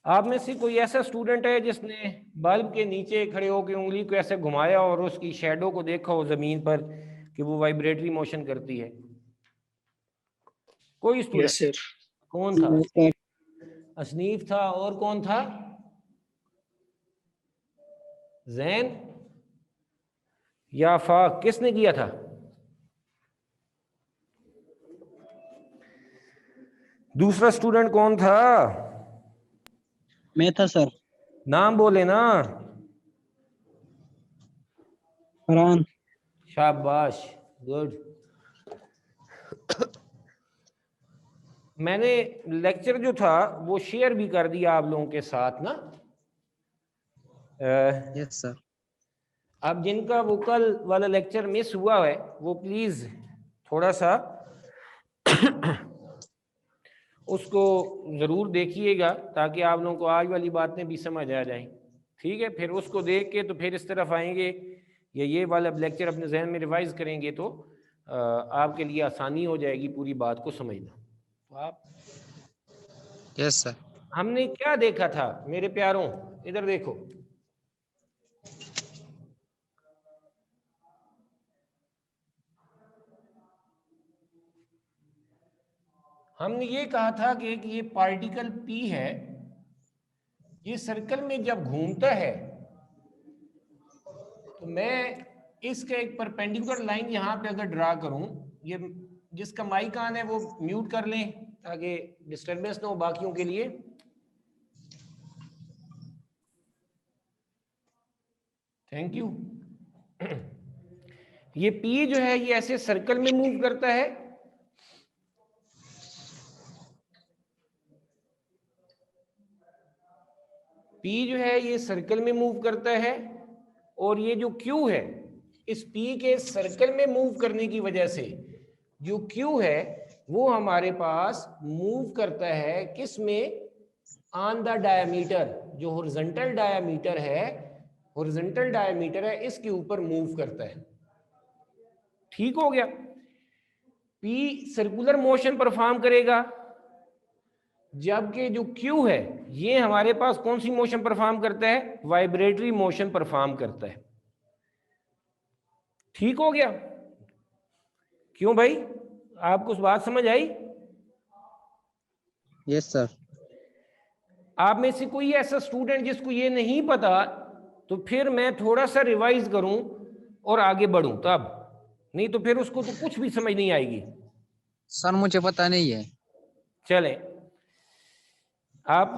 आप में से कोई ऐसा स्टूडेंट है जिसने बल्ब के नीचे खड़े होकर उंगली को ऐसे घुमाया और उसकी शैडो को देखा हो जमीन पर कि वो वाइब्रेटरी मोशन करती है? कोई स्टूडेंट? Yes sir. कौन था? असनीफ था। और कौन था? जैन या फाक? किसने किया था? दूसरा स्टूडेंट कौन था? मैं था सर। नाम बोले ना। फरहान। शाबाश, गुड। मैंने लेक्चर जो था वो शेयर भी कर दिया आप लोगों के साथ ना। Yes sir. अब जिनका वो कल वाला लेक्चर मिस हुआ है वो प्लीज थोड़ा सा उसको जरूर देखिएगा ताकि आप लोगों को आज वाली बातें भी समझ आ जाएं। ठीक है, फिर उसको देख के तो फिर इस तरफ आएंगे या ये वाला लेक्चर अपने जहन में रिवाइज करेंगे तो आपके लिए आसानी हो जाएगी पूरी बात को समझना। तो आप यस सर। हमने क्या देखा था मेरे प्यारों? इधर देखो, हमने ये कहा था कि ये पार्टिकल P है, ये सर्कल में जब घूमता है तो मैं इसका एक परपेंडिकुलर लाइन यहां पे अगर ड्रा करूं, ये जिसका माइक ऑन है वो म्यूट कर लें ताकि डिस्टरबेंस ना हो बाकियों के लिए। Thank you. ये P जो है ये ऐसे सर्कल में मूव करता है, P जो है ये सर्कल में मूव करता है और ये जो Q है इस P के सर्कल में मूव करने की वजह से जो Q है वो हमारे पास मूव करता है किस में? On the diameter. जो हॉरिजॉन्टल डायमीटर है, हॉरिजॉन्टल डायमीटर है इसके ऊपर मूव करता है। ठीक हो गया? P सर्कुलर मोशन परफॉर्म करेगा, जबकि जो Q है ये हमारे पास कौन सी मोशन परफॉर्म करता है? वाइब्रेटरी मोशन परफॉर्म करता है। ठीक हो गया? क्यों भाई, आपको उस बात समझ आई? Yes sir. आप में से कोई ऐसा स्टूडेंट जिसको ये नहीं पता तो फिर मैं थोड़ा सा रिवाइज करूं और आगे बढ़ूं तब, नहीं तो फिर उसको तो कुछ भी समझ नहीं आएगी। सर मुझे पता नहीं है। चलें, आप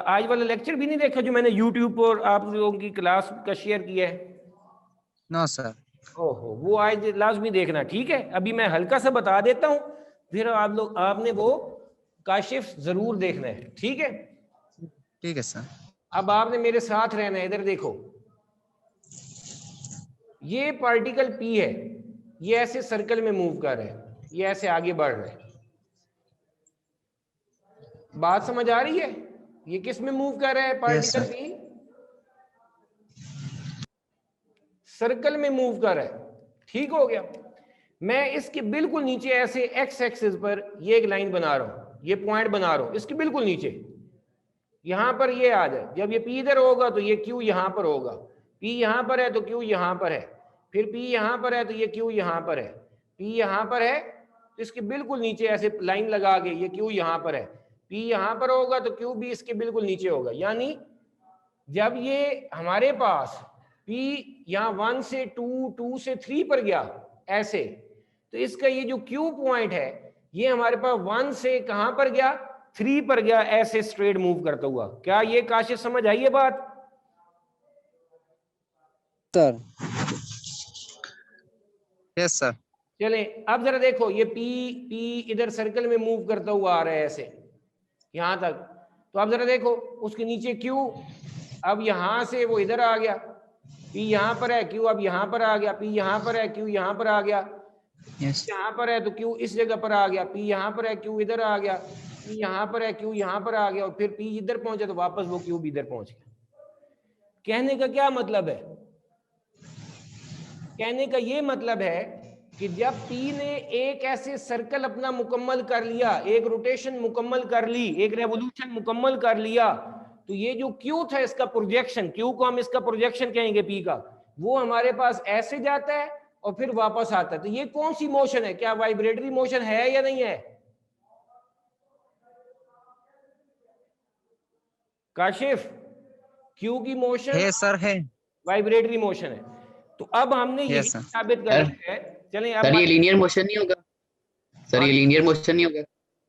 आज वाला लेक्चर भी नहीं देखा जो मैंने यूट्यूब पर आप लोगों की क्लास का शेयर किया है? No sir. ओहो, वो आज लाजमी देखना। ठीक है, अभी मैं हल्का सा बता देता हूं, फिर आप लोग आपने वो काशिफ जरूर देखना है। ठीक है? ठीक है सर। अब आपने मेरे साथ रहना है। इधर देखो, ये पार्टिकल P है, ये ऐसे सर्कल में मूव कर रहा है, ये ऐसे आगे बढ़ रहा है। बात समझ आ रही है? ये किस में मूव कर रहा है yes particle sir. P? Circle में मूव कर रहा है। ठीक हो गया? मैं इसके बिल्कुल नीचे ऐसे एक्स एक्सिस पर ये एक लाइन बना रहा हूं, ये पॉइंट बना रहा हूं इसके बिल्कुल नीचे, यहां पर ये आ जाए। जब ये P इधर होगा तो ये Q यहां पर होगा, P यहां पर है तो Q यहां पर है, फिर P यहां पर है तो ये Q यहां पर है, P यहां पर है तो इसके बिल्कुल नीचे ऐसे लाइन लगा के ये Q यहां पर है, P यहां पर होगा तो Q भी इसके बिल्कुल नीचे होगा। यानी जब ये हमारे पास P यहाँ 1 से 2, 2 से 3 पर गया ऐसे, तो इसका ये जो Q पॉइंट है ये हमारे पास 1 से कहां पर गया? 3 पर गया, ऐसे स्ट्रेट मूव करता हुआ। क्या ये काशिफ समझ आई है बात? सर। Yes sir. चलें, अब जरा देखो, ये P इधर सर्कल में मूव करता हुआ आ रहा है ऐसे यहां तक। तो अब जरा देखो उसके नीचे Q, अब यहां से वो इधर आ गया, P यहां पर है, Q अब यहां पर आ गया, P यहां पर है, Q यहां पर आ गया, यस। यहां पर है तो Q इस जगह पर आ गया, P यहां पर है, Q इधर आ गया, P यहां पर है, Q यहां पर आ गया, और फिर P इधर पहुंचा तो वापस वो Q भी इधर पहुंच गया। कहने का क्या मतलब है? कहने का ये मतलब है कि जब P ने एक ऐसे सर्कल अपना मुकम्मल कर लिया, एक रोटेशन मुकम्मल कर ली, एक रेवोल्यूशन मुकम्मल कर लिया, तो ये जो क्यू था इसका प्रोजेक्शन, क्यू को हम इसका प्रोजेक्शन कहेंगे पी का, वो हमारे पास ऐसे जाता है और फिर वापस आता है। तो ये कौन सी मोशन है, क्या वाइब्रेटरी मोशन है या नहीं है? काशिफ, क्यू की मोशन है सर, है। वाइब्रेटरी मोशन है। तो अब हमने यही यस सर। साबित करना है। चलें अब सर ये लीनियर मोशन नहीं होगा? सर ये लीनियर मोशन नहीं होगा?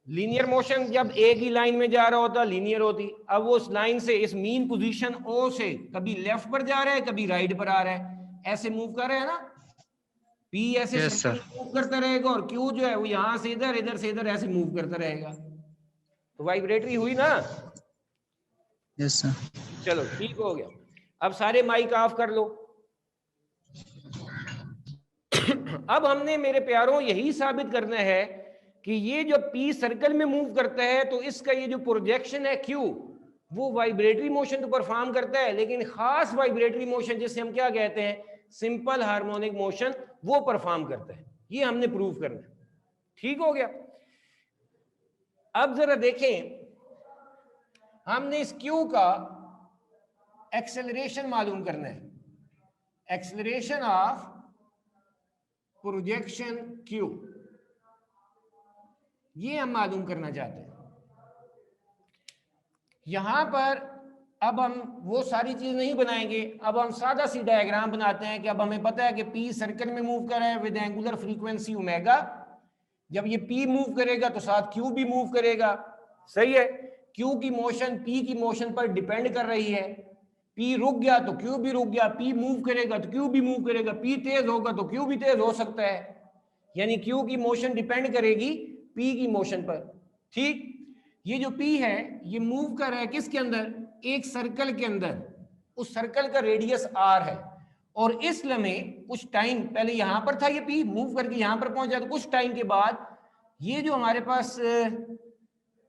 लीनियर मोशन जब एक ही लाइन में जा रहा होता लीनियर होती। अब वो उस लाइन से इस मीन पोजीशन ओ से कभी लेफ्ट पर जा रहा है कभी राइट पर आ रहा है, ऐसे मूव कर रहा है ना। पी ऐसे Yes, sir. मूव करता रहेगा और क्यू जो है वो यहां से इधर, इधर से इधर ऐसे मूव करता रहेगा। तो वाइब्रेटरी हुई ना? Yes sir. चलो ठीक हो गया। अब सारे माइक ऑफ कर लो। अब हमने मेरे प्यारों यही साबित करना है कि ये जो पी सर्कल में मूव करता है तो इसका ये जो प्रोजेक्शन है क्यू, वो वाइब्रेटरी मोशन तो परफॉर्म करता है, लेकिन खास वाइब्रेटरी मोशन जिसे हम क्या कहते हैं, सिंपल हार्मोनिक मोशन, वो परफॉर्म करता है। ये हमने प्रूव करना है। ठीक हो गया। अब जरा देखें, हमने इस क्यू का एक्सेलरेशन मालूम करना है। एक्सेलरेशन ऑफ प्रोजेक्शन क्यू, ये हम मालूम करना चाहते हैं। यहां पर अब हम वो सारी चीज नहीं बनाएंगे, अब हम सादा सी डायग्राम बनाते हैं कि अब हमें पता है कि पी सर्कल में मूव कर रहा है विद एंगुलर फ्रीक्वेंसी ओमेगा। जब ये पी मूव करेगा तो साथ क्यू भी मूव करेगा। सही है। क्यू की मोशन पी की मोशन पर डिपेंड कर रही है। पी रुक गया तो क्यू भी रुक गया, पी मूव करेगा तो क्यू भी मूव करेगा, पी तेज होगा तो क्यू भी तेज हो सकता है। यानी क्यू की मोशन डिपेंड करेगी पी की मोशन पर। ठीक। ये जो पी है ये मूव कर रहा है किसके अंदर, एक सर्कल के अंदर। उस सर्कल का रेडियस आर है और इस लम्हे कुछ टाइम पहले यहां पर था, ये पी मूव करके यहां पर पहुंच जाए तो कुछ टाइम के बाद ये जो हमारे पास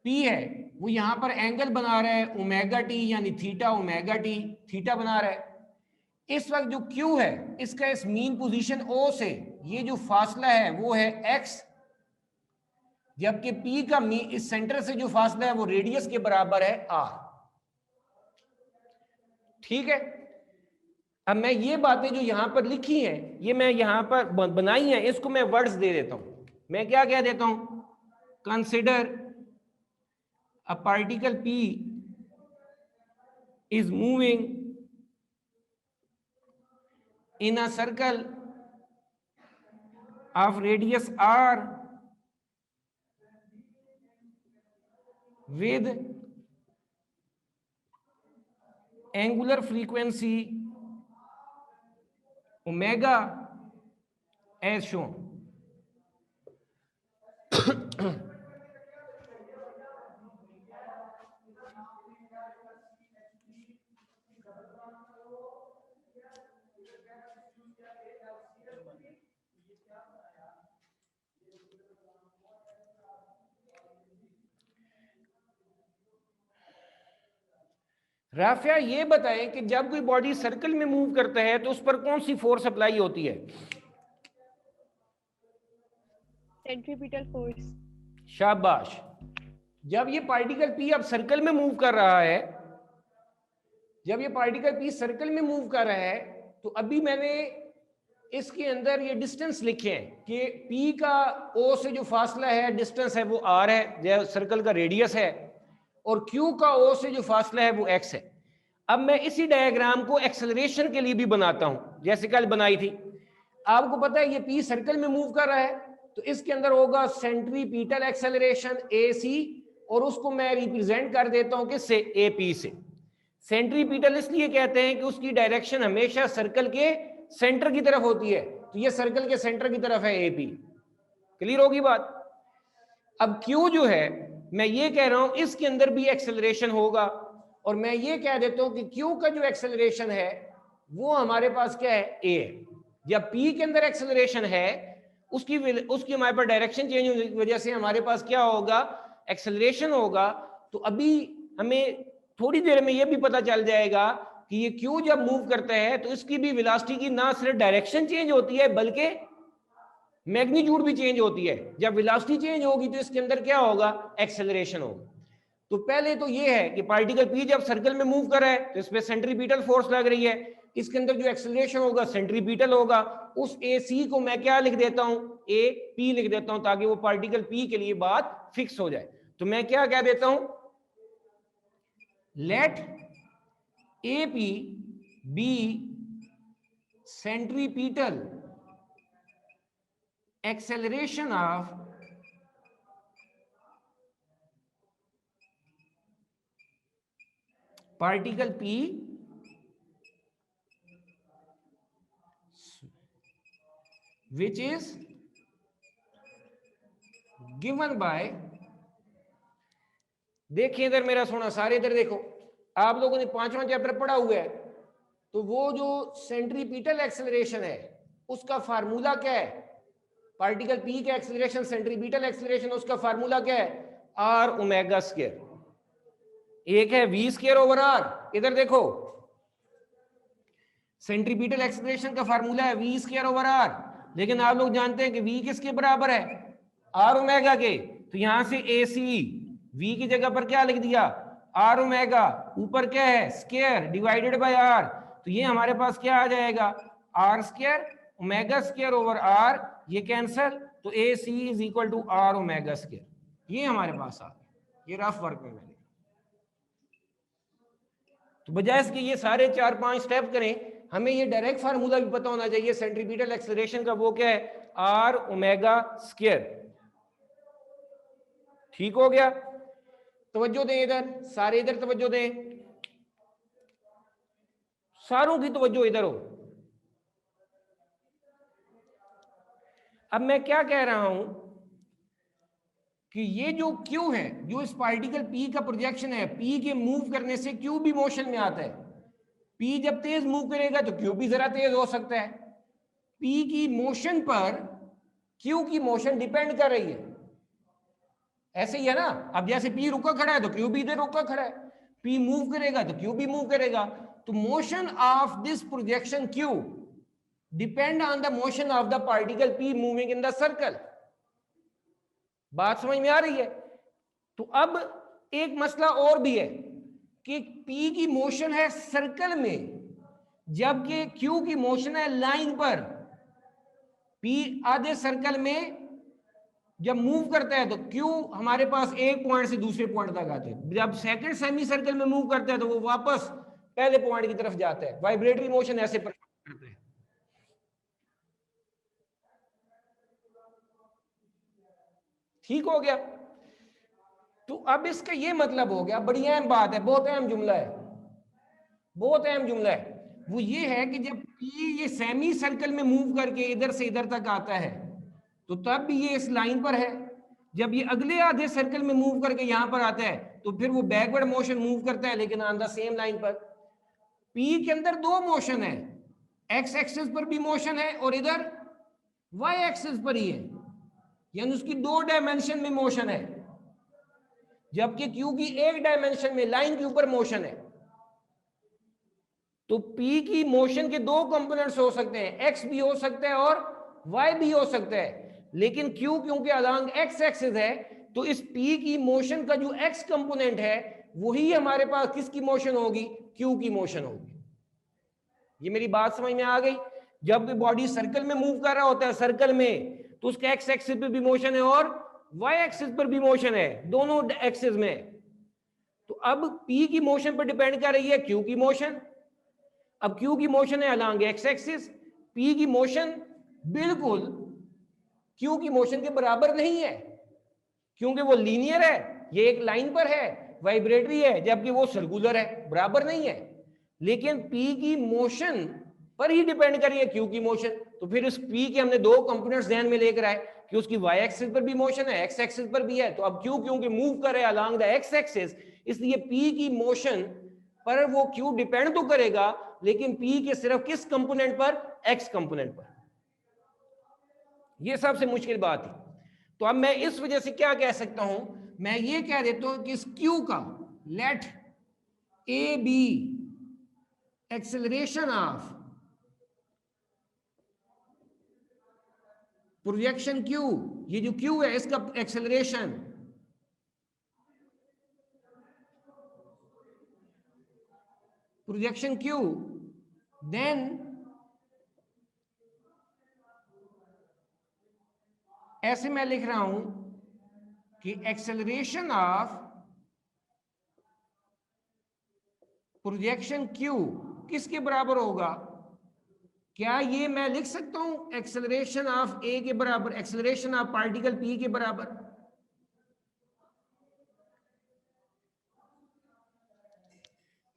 पी है वो यहां पर एंगल बना रहा है ओमेगा टी, यानी थीटा ओमेगा टी, थीटा बना रहा है। इस वक्त जो क्यू है इसका इस मीन पोजीशन ओ से ये जो फासला है वो है एक्स, जबकि पी का इस सेंटर से जो फासला है वो रेडियस के बराबर है आर। ठीक है। अब मैं ये बातें जो यहां पर लिखी हैं, ये मैं यहां पर बनाई हैं, इसको मैं वर्ड्स दे देता हूं। मैं क्या कह देता हूं, consider a particle P is moving in a circle of radius R with angular frequency omega as shown. Rafiya ये बताएं कि जब कोई बॉडी सर्कल में मूव करता है तो उस पर कौन सी फोर्स अप्लाई होती है? Centripetal force. शाबाश। जब ये पार्टिकल पी अब सर्कल में मूव कर रहा है, जब ये पार्टिकल पी सर्कल में मूव कर रहा है तो अभी मैंने इसके अंदर ये डिस्टेंस लिखे हैं कि पी का ओ से जो फासला है डिस्टेंस है वो आर है, जो सर्कल का रेडियस है, और क्यू का ओ से जो फासला है वो एक्स है। अब मैं इसी डायग्राम को एक्सेलरेशन के लिए भी बनाता हूं जैसे कल बनाई थी। आपको पता है ये पी सर्कल में मूव कर रहा है तो इसके अंदर होगा सेंट्रीपिटल एक्सेलरेशन ए सी, और उसको मैं रिप्रेजेंट कर देता हूं किससे, ए पी से। सेंट्रीपिटल इसलिए कहते हैं कि उसकी डायरेक्शन हमेशा सर्कल के सेंटर की तरफ होती है, तो ये सर्कल के सेंटर की तरफ है ए पी। क्लियर होगी बात? अब क्यू जो है मैं ये कह रहा हूं इसके अंदर भी एक्सेलरेशन होगा, और मैं ये कह देता हूं कि क्यू का जो एक्सेलरेशन है वो हमारे पास क्या है, ए है। जब पी के अंदर एक्सेलरेशन है उसकी हमारे पास डायरेक्शन चेंज होने की वजह से हमारे पास क्या होगा, एक्सेलरेशन होगा। तो अभी हमें थोड़ी देर में ये भी पता चल जाएगा कि ये क्यू जब मूव करता है तो इसकी भी वेलोसिटी की ना सिर्फ डायरेक्शन चेंज होती है बल्कि मैग्नीट्यूड भी चेंज होती है। जब वेलोसिटी चेंज होगी तो इसके अंदर क्या होगा, एक्सेलरेशन होगा। तो पहले तो ये है कि पार्टिकल पी जब सर्कल में मूव कर रहा है तो इस पे सेंट्रीपिटल फोर्स लग रही है, इसके अंदर जो एक्सेलरेशन होगा सेंट्रीपिटल होगा, उस ए सी को मैं क्या लिख देता हूं, ए पी लिख देता हूं, ताकि वो पार्टिकल पी के लिए बात फिक्स हो जाए। तो मैं क्या कह देता हूं, let A P be centripetal acceleration of particle P which is given by, देखिए इधर मेरा सोना सारे इधर देखो, आप लोगों ने 5वां चैप्टर पढ़ा हुआ है, तो वो जो सेंट्रीपिटल एक्सेलरेशन है उसका फार्मूला क्या है, पार्टिकल पी का एक्सेलरेशन सेंट्रीपिटल एक्सेलरेशन, उसका फार्मूला क्या है, आर ओमेगा स्क्वायर, एक है वी स्क्वायर ओवर आर, इधर देखो सेंट्रीपिटल एक्सेलरेशन का फार्मूला है वी स्क्वायर ओवर आर, लेकिन आप लोग जानते हैं कि वी किसके बराबर है, आर ओमेगा के, तो यहां से ए सी वी की जगह पर क्या लिख दिया, आर ओमेगा, ऊपर क्या है स्क्वायर डिवाइडेड बाय आर, तो ये हमारे पास क्या आ जाएगा, r square omega square over r, ये कैंसल, तो a c is equal to are omega square, ये हमारे पास आ गया, ये रफ वर्क में मैंने। तो बजाय इसके ये सारे 4-5 स्टेप करें, हमें ये डायरेक्ट फार्मूला भी पता होना चाहिए सेंट्रीपिटल एक्सेलरेशन का, वो क्या है, आर ओमेगा स्क्वायर। ठीक हो गया, तवज्जो दें इधर, सारे इधर तवज्जो दें, सारों की तवज्जो इधर हो। अब मैं क्या कह रहा हूं कि ये जो Q है, जो इस पार्टिकल P का प्रोजेक्शन है, P के मूव करने से Q भी मोशन में आता है, P जब तेज मूव करेगा तो Q भी जरा तेज हो सकता है, P की मोशन पर Q की मोशन डिपेंड कर रही है, ऐसे ही है ना। अब जैसे P रुका खड़ा है तो Q भी इधर रुका खड़ा है, P मूव करेगा तो Q भी मूव करेगा, तो motion of this projection Q depend on the motion of the particle P moving in the circle. बात समझ में आ रही है। तो अब एक मसला और भी है कि P की मोशन है सर्कल में, जबकि Q की मोशन है लाइन पर। P आधे सर्कल में जब मूव करता है तो Q हमारे पास एक पॉइंट से दूसरे पॉइंट तक आते हैं, जब सेकंड सेमी सर्कल में मूव करता है तो वो वापस पहले पॉइंट की तरफ जाता है। वाइब्रेटरी मोशन ऐसे परफॉर्म करता है। ठीक हो गया। तो अब इसका ये मतलब हो गया, बड़ी अहम बात है, बहुत अहम जुमला है, बहुत अहम जुमला है, वो ये है कि जब ये सेमी सर्कल में मूव करके इधर से इधर तक आता है तो तब भी ये इस लाइन पर है, जब ये अगले आधे सर्कल में मूव करके यहां पर आता है तो फिर वो बैकवर्ड मोशन मूव करता है, लेकिन ऑन द सेम लाइन पर। पी के अंदर दो मोशन है, एक्स एक्सिस पर भी मोशन है और इधर वाई एक्सिस पर ही है, यानी उसकी दो डायमेंशन में मोशन है, जबकि क्यू की एक डायमेंशन में लाइन के ऊपर मोशन है। तो पी की मोशन के दो कंपोनेंट्स हो सकते हैं, एक्स भी हो सकता है और वाई भी हो सकता है, लेकिन क्यू क्योंकि अलोंग एक्स एक्सिस है तो इस पी की मोशन का जो एक्स कंपोनेंट है वही हमारे पास किसकी मोशन होगी, क्यू की मोशन होगी। ये मेरी बात समझ में आ गई। जब बॉडी सर्कल में मूव कर रहा होता है सर्कल में, तो उसके एक्स एक्सिस पे भी मोशन है और वाई एक्सिस पर भी मोशन है, दोनों एक्सिस में। तो अब पी की मोशन पर डिपेंड कर रही है क्यू की मोशन। अब क्यू की मोशन है अलोंग एक्स एक्सिस, पी की मोशन बिल्कुल क्यू की मोशन के बराबर नहीं है, क्योंकि वो लीनियर है, ये एक लाइन पर है, वाइब्रेटरी है, जबकि वो सर्कुलर है, बराबर नहीं है। लेकिन पी की मोशन पर ही डिपेंड कर रही है क्यू की मोशन। तो फिर इस पी के हमने दो कंपोनेंट्स ध्यान में लेकर आए कि उसकी वाई एक्सिस पर भी मोशन है, एक्स एक्सिस पर भी है। तो अब क्यू क्योंकि मूव कर रहे हैं अलोंग द एक्स एक्सिस, इसलिए पी की मोशन पर वो क्यू डिपेंड तो करेगा, लेकिन पी के सिर्फ किस कंपोनेंट पर, एक्स कंपोनेंट पर। यह सबसे मुश्किल बात है। तो अब मैं इस वजह से क्या कह सकता हूं, मैं ये कह देता हूं कि इस क्यू का let A B acceleration of projection Q, ये जो क्यू है इसका एक्सेलरेशन प्रोजेक्शन क्यू, देन ऐसे मैं लिख रहा हूं कि एक्सेलरेशन ऑफ प्रोजेक्शन क्यू किसके बराबर होगा? क्या ये मैं लिख सकता हूं एक्सेलरेशन ऑफ ए के बराबर, एक्सेलरेशन ऑफ पार्टिकल पी के बराबर?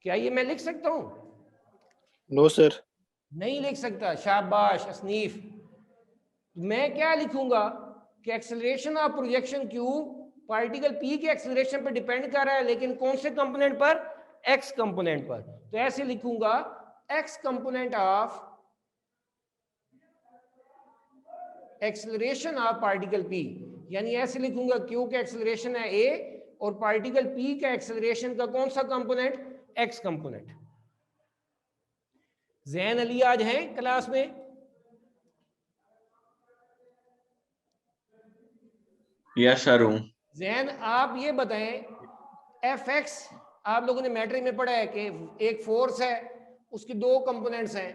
क्या ये मैं लिख सकता हूं? No sir. नहीं लिख सकता। शाबाश असनीफ। मैं क्या लिखूंगा कि acceleration of projection Q particle P के एक्सेलरेशन पर डिपेंड कर रहा है, लेकिन कौन से कंपोनेंट पर? एक्स कंपोनेंट पर। तो ऐसे लिखूंगा x component of acceleration of particle P, यानी ऐसे लिखूंगा क्यू का एक्सेलरेशन है ए और पार्टिकल पी का एक्सेलरेशन का कौन सा component? X component. Jain Ali आज हैं क्लास में? यस सर हूँ। जैन आप ये बताएं, एफ एक्स आप लोगों ने मैट्रिक में पढ़ा है कि एक फोर्स है, उसके दो कंपोनेंट्स हैं,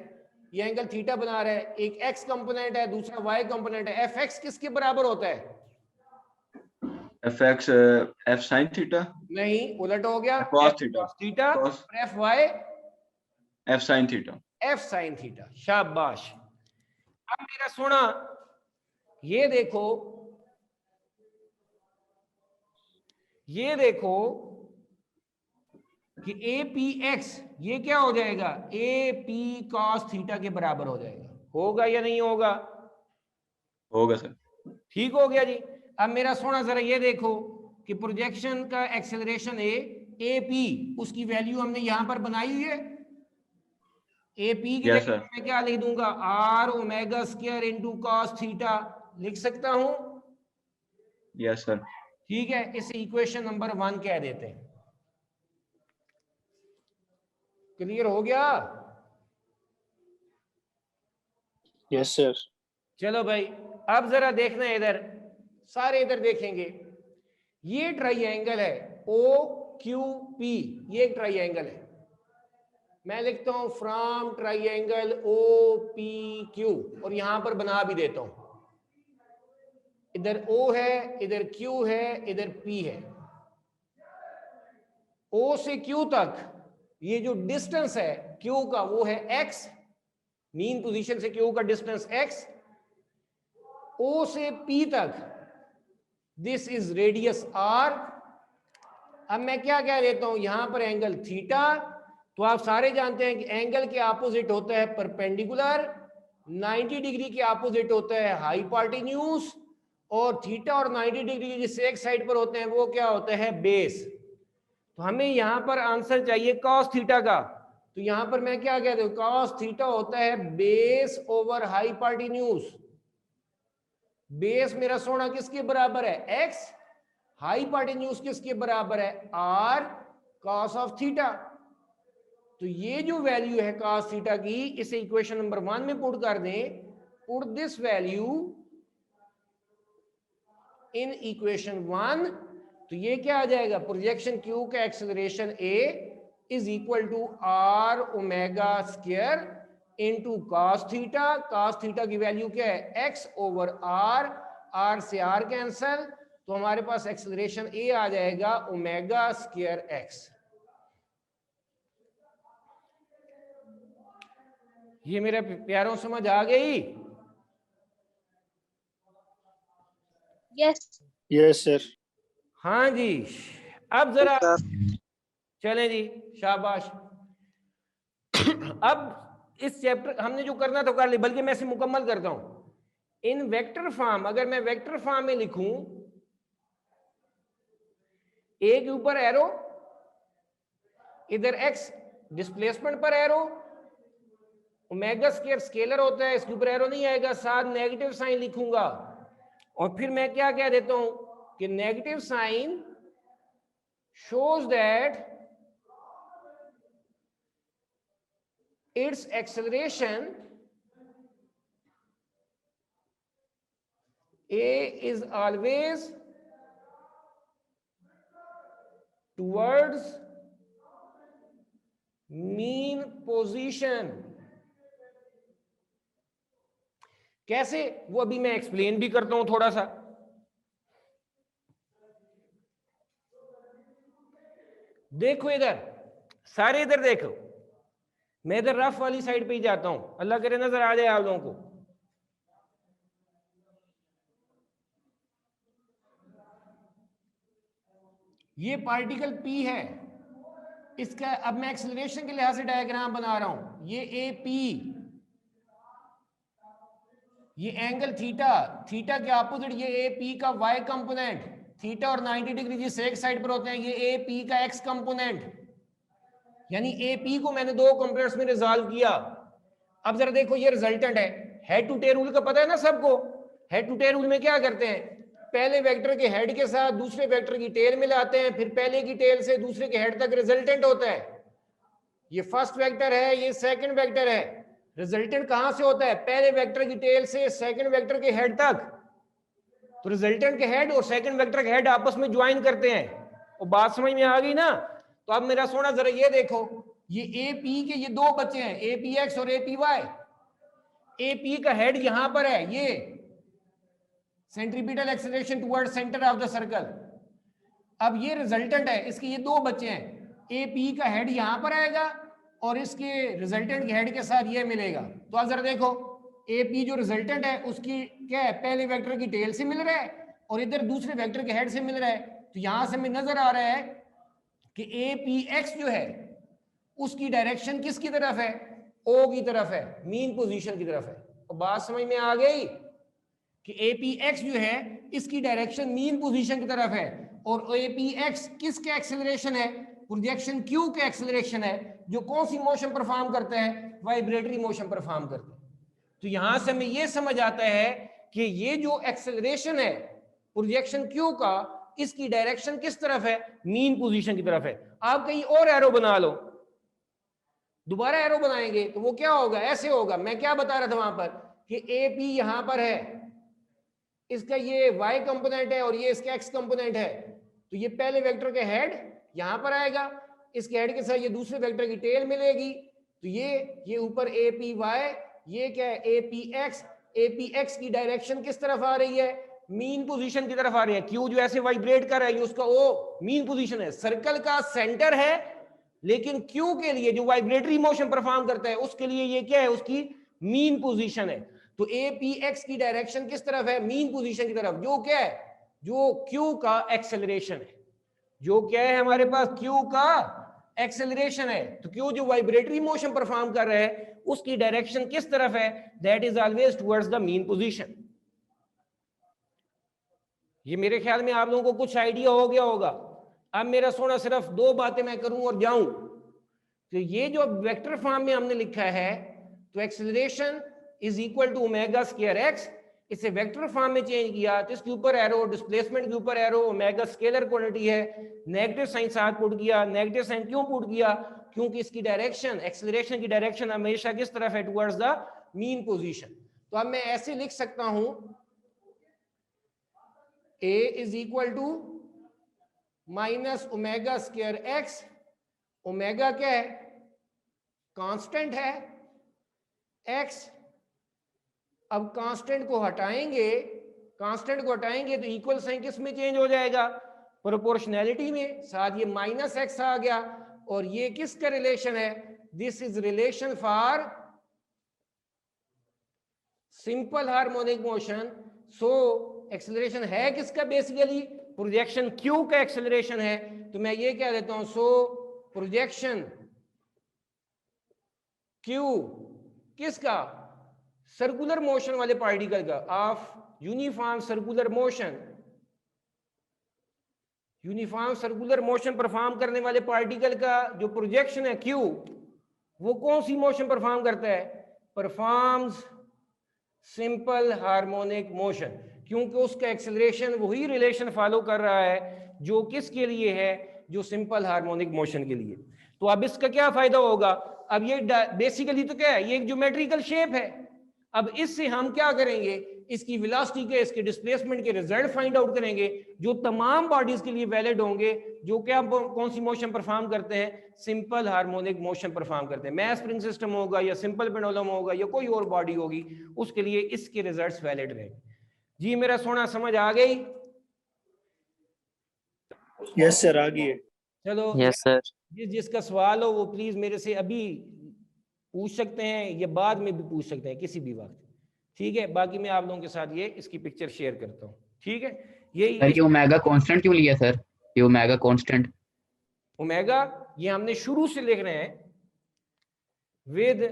ये एंगल थीटा बना रहा है, एक एक्स कंपोनेंट है, दूसरा वाई कंपोनेंट है। एफ एक्स किसके बराबर होता है? F X F sine theta. नहीं, उलट हो गया। cos theta. थीटा cos और F Y F sine theta. F sine theta. शाबाश। अब मेरा सुना, ये देखो, ये देखो कि ए पी एक्स ये क्या हो जाएगा? ए पी कॉस थीटा के बराबर हो जाएगा। होगा या नहीं होगा? होगा सर। ठीक हो गया जी। अब मेरा सोना जरा ये देखो कि प्रोजेक्शन का एक्सेलरेशन ए पी, उसकी वैल्यू हमने यहां पर बनाई हुई है। ए पी की Yes, जगह sir. मैं क्या लिख दूंगा? R omega square into cos theta लिख सकता हूं। Yes sir. ठीक है, इसे इक्वेशन नंबर 1 कह देते हैं। क्लियर हो गया? Yes sir. चलो भाई, अब जरा देखना है इधर, सारे इधर देखेंगे। ये ट्राइएंगल है ओ क्यू पी, ये एक ट्राइएंगल है। मैं लिखता हूं from triangle O P Q और यहां पर बना भी देता हूं। इधर ओ है, इधर क्यू है, इधर पी है। ओ से क्यू तक ये जो डिस्टेंस है क्यू का वो है एक्स, मीन पोजीशन से क्यू का डिस्टेंस एक्स। ओ से पी तक दिस इज रेडियस आर। अब मैं क्या कह देता हूं, यहां पर एंगल थीटा, तो आप सारे जानते हैं कि एंगल के ऑपोजिट होता है परपेंडिकुलर, 90 डिग्री के ऑपोजिट होता है हाइपोटेन्यूज, और थीटा और 90 डिग्री जिस एक साइड पर होते हैं वो क्या होता है? बेस। तो हमें यहां पर आंसर चाहिए कॉस थीटा का, तो यहां पर मैं क्या कहता हूं? कॉस थीटा होता है बेस ओवर हाइपोटेन्यूज। बेस मेरा सोना किसके बराबर है? एक्स। हाइपोटेन्यूज किसके बराबर है? R cos of theta. तो ये जो वैल्यू है कॉस थीटा की, इसे इक्वेशन नंबर 1 में पुट कर दें। Put this value in equation 1, तो ये क्या आ जाएगा? प्रोजेक्शन क्यू का acceleration A is equal to are omega square into cos theta. Cos theta की वैल्यू क्या है? एक्स ओवर आर, आर से आर कैंसल, तो हमारे पास एक्सेलरेशन ए आ जाएगा ओमेगा स्क्वायर एक्स। ये मेरे प्यारों समझ आ गई? Yes. Yes sir. हाँ जी। अब जरा चलें जी, शाबाश। अब इस चैप्टर हमने जो करना तो कर ली, बल्कि मैं इसे मुकम्मल करता हूं इन वेक्टर फॉर्म। अगर मैं वेक्टर फॉर्म में लिखूं, ए के ऊपर एरो, इधर एक्स डिस्प्लेसमेंट पर एरो, ओमेगा स्क्वायर स्केलर होता है, इसके ऊपर एरो नहीं आएगा, साथ नेगेटिव साइन लिखूंगा। और फिर मैं क्या कह देता हूं कि negative sign shows that its acceleration A is always towards mean position. कैसे, वो अभी मैं एक्सप्लेन भी करता हूं थोड़ा सा। देखो इधर, सारे इधर देखो, मैं इधर रफ वाली साइड पे ही जाता हूं, अल्लाह करे नजर आ जाए आप लोगों को। ये पार्टिकल P है, इसका अब मैं एक्सेलरेशन के लिहाज से डायग्राम बना रहा हूं। ये AP, ये एंगल थीटा, थीटा के ऑपोजिट ये AP का Y कंपोनेंट, थीटा और 90 डिग्री जिस एक साइड पर होते हैं, ये AP का X कंपोनेंट। यानी AP को मैंने दो कंपोनेंट्स में रिजॉल्व किया। अब जरा देखो, ये रिजल्टेंट है। हेड टू टेल रूल का पता है ना सबको? हेड टू टेल रूल में क्या करते हैं, पहले वेक्टर के हेड के साथ दूसरे वेक्टर की टेल मिलाते हैं, फिर पहले की टेल से दूसरे के हेड तक रिजल्टेंट होता है। ये फर्स्ट वेक्टर है, ये सेकंड वेक्टर है। रिजल्टेंट कहां से होता है? पहले वेक्टर की टेल से सेकंड वेक्टर के हेड तक। तो रिजल्टेंट के हेड और सेकंड वेक्टर के हेड आपस में ज्वाइन करते हैं। और बात समझ में आ गई ना? तो अब मेरा सोना जरा ये देखो, ये AP के ये दो बच्चे हैं, APX और APY। AP का हेड यहां पर है, ये centripetal acceleration toward centre of the circle. अब ये रिजल्टेंट है, इसके ये दो बच्चे हैं, AP का हेड यहां पर आएगा और इसके रिजल्टेंट के हेड के साथ ये मिलेगा। तो आप जरा देखो, AP जो रिजल्टेंट है उसकी क्या है, पहले वेक्टर की टेल से मिल रहा है और इधर दूसरे वेक्टर के हेड से मिल रहा है। तो यहां से हमें नजर आ रहा है कि APX जो है उसकी डायरेक्शन किसकी तरफ है? O की तरफ है, मीन पोजीशन की तरफ है। तो बात समझ में आ गई कि APX जो है इसकी डायरेक्शन मीन पोजीशन की तरफ है, और APX किसके एक्सेलरेशन है? प्रोजेक्शन Q के एक्सेलरेशन है, जो कौन सी मोशन परफॉर्म करता है? वाइब्रेटरी मोशन परफॉर्म करता है। तो यहां से हमें यह समझ आता है कि ये जो एक्सेलरेशन है प्रोजेक्शन Q का, इसकी डायरेक्शन किस तरफ है? मीन पोजीशन की तरफ है। आप कहीं और एरो बना लो, दोबारा एरो बनाएंगे तो वो क्या होगा? ऐसे होगा। मैं क्या बता रहा था वहां पर कि AP यहां पर है, इसका ये Y कंपोनेंट है और ये इसका X कंपोनेंट है। तो ये पहले वेक्टर के हेड यहां पर आएगा, इसके हेड के साथ ये दूसरे वेक्टर की टेल मिलेगी। तो ये ऊपर APY, ये क्या है? APX। APX की डायरेक्शन किस तरफ आ रही है? मीन पोजीशन की तरफ आ रही है। Q जो ऐसे वाइब्रेट कर रहा है, उसका O मीन पोजीशन है, सर्कल का सेंटर है, लेकिन Q के लिए जो वाइब्रेटरी मोशन परफॉर्म करता है उसके लिए ये क्या है? उसकी मीन पोजीशन है। तो APX की डायरेक्शन किस तरफ है? मीन पोजीशन की तरफ, जो क्या है? जो Q का एक्सेलरेशन है। जो क्या है हमारे पास? Q का एक्सेलरेशन है। तो Q जो वाइब्रेटरी मोशन परफॉर्म कर रहा है उसकी डायरेक्शन किस तरफ है? That is always towards the mean position. ये मेरे ख्याल में आप लोगों को कुछ आइडिया हो गया होगा। अब मेरा सोना सिर्फ दो बातें मैं करूं और जाऊं। तो ये जो वेक्टर फॉर्म में हमने लिखा है, तो acceleration is equal to omega square X, इसे वेक्टर फॉर्म में चेंज किया तो इसके ऊपर एरो, डिस्प्लेसमेंट के ऊपर एरो, ओमेगा स्केलर क्वांटिटी है, नेगेटिव साइन साथ पुट किया। नेगेटिव साइन क्यों पुट किया? क्योंकि इसकी डायरेक्शन, एक्सेलरेशन की डायरेक्शन हमेशा किस तरफ है? Towards the mean position. तो अब मैं ऐसे लिख सकता हूं, A is equal to minus omega square X. ओमेगा क्या है? कांस्टेंट है, एक्स। अब कांस्टेंट को हटाएंगे, तो इक्वल साइन किस में चेंज हो जाएगा? प्रोपोर्शनैलिटी में। साथ ये माइनस एक्स आ गया, और ये किसका रिलेशन है? This is relation for simple harmonic motion. So acceleration है किसका? बेसिकली प्रोजेक्शन Q का एक्सेलरेशन है। तो मैं ये कह देता हूं, सो प्रोजेक्शन Q किसका? सर्कुलर मोशन वाले पार्टिकल का, of uniform circular motion. Uniform circular motion perform करने वाले पार्टिकल का जो प्रोजेक्शन है Q, वो कौन सी मोशन परफॉर्म करता है? परफॉर्म्स सिंपल हार्मोनिक मोशन, क्योंकि उसका एक्सेलरेशन वही रिलेशन फॉलो कर रहा है जो किसके लिए है? जो सिंपल हार्मोनिक मोशन के लिए। तो अब इसका क्या फायदा होगा? अब ये बेसिकली तो क्या है? ये एक ज्योमेट्रिकल शेप है। अब इससे हम क्या करेंगे? इसकी वेलोसिटी के, इसके डिस्प्लेसमेंट के रिजल्ट फाइंड आउट करेंगे, जो तमाम बॉडीज के लिए वैलिड होंगे, जो क्या कौन सी मोशन परफॉर्म करते हैं, सिंपल हार्मोनिक मोशन परफॉर्म करते हैं। मैस स्प्रिंग सिस्टम होगा या सिंपल पेंडुलम होगा या कोई और बॉडी होगी, उसके लिए इसके रिजल्ट्स वैलिड रहेंगे। जी मेरा सोना समझ आ गई? यस सर, आ गई है। चलो यस सर। जिसका सवाल हो वो प्लीज मेरे से अभी पूछ सकते हैं या बाद में भी पूछ सकते हैं, किसी भी वक्त, ठीक है। बाकी मैं आप लोगों के साथ ये इसकी पिक्चर शेयर करता हूँ, ठीक है। सर यही ये ओमेगा कांस्टेंट क्यों लिया सर? ये ओमेगा कांस्टेंट ओमेगा ये हमने शुरू से लिख रहे हैं विद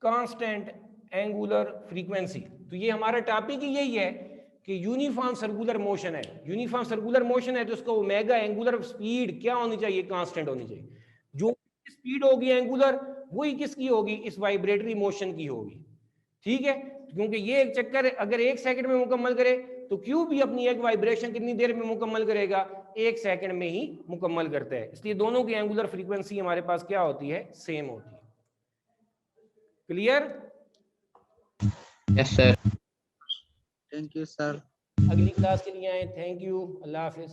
कांस्टेंट एंगुलर फ्रीक्वेंसी। तो ये हमारा टॉपिक ही यही है कि यूनिफॉर्म सर्कुलर मोशन है। यूनिफॉर्म सर्कुलर मोशन है तो उसका ओमेगा एंगुलर स्पीड क्या होनी चाहिए? कांस्टेंट होनी चाहिए। जो स्पीड होगी एंगुलर, वही किसकी होगी? इस वाइब्रेटरी मोशन की होगी, ठीक है। क्योंकि ये एक चक्कर अगर 1 सेकंड में मुकम्मल करे तो क्यों भी अपनी एक वाइब्रेशन कितनी देर में मुकम्मल करेगा? 1 सेकंड में ही मुकम्मल करता है। इसलिए दोनों की एंगुलर फ्रीक्वेंसी हमारे पास क्या होती है? सेम होती है। Clear? Yes sir. Thank you sir. अगली क्लास के लिए आए, थैंक यू, अल्लाह हाफिज।